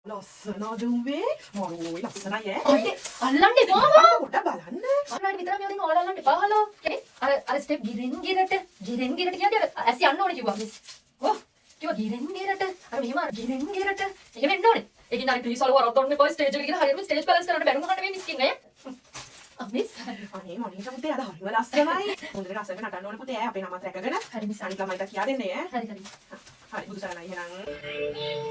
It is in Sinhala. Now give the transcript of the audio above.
ලස්සනද උඹේ මරෝයි ලස්සනයි ඈ අල්ලන්න එපා බා. පොඩ්ඩක් බලන්න අන්නයි විතර මේ වලින් ඕල අල්ලන්න එපා හලෝ. කෙනේ අර ස්ටෙප් ගිරෙන් ගිරට කියන්නේ ඇස් යන්න ඕනේ කිව්වා මිස්. ඔව් කිව්වා ගිරෙන් ගිරට අර මෙහෙම අර ගිරෙන් ගිරට එහෙම එන්න ඕනේ. ඒකින් අර ප්ලීස් වල වරද්දන්න එපා ස්ටේජ් එකට ගිහලා හරියටම ස්ටේජ් බැලන්ස් කරන්න බැරුම ගන්න මේ මිස්කින් අය. මිස් අනේ මොනිට පුතේ අද හරිම ලස්සනයි හොඳට ලස්සනට නටන්න ඕනේ පුතේ අපේ නමත් රැකගෙන හරි මිස්. අනිත් ළමයිට කියා දෙන්නේ ඈ හරි හරි. හරි බුදුසරණයි එහෙනම්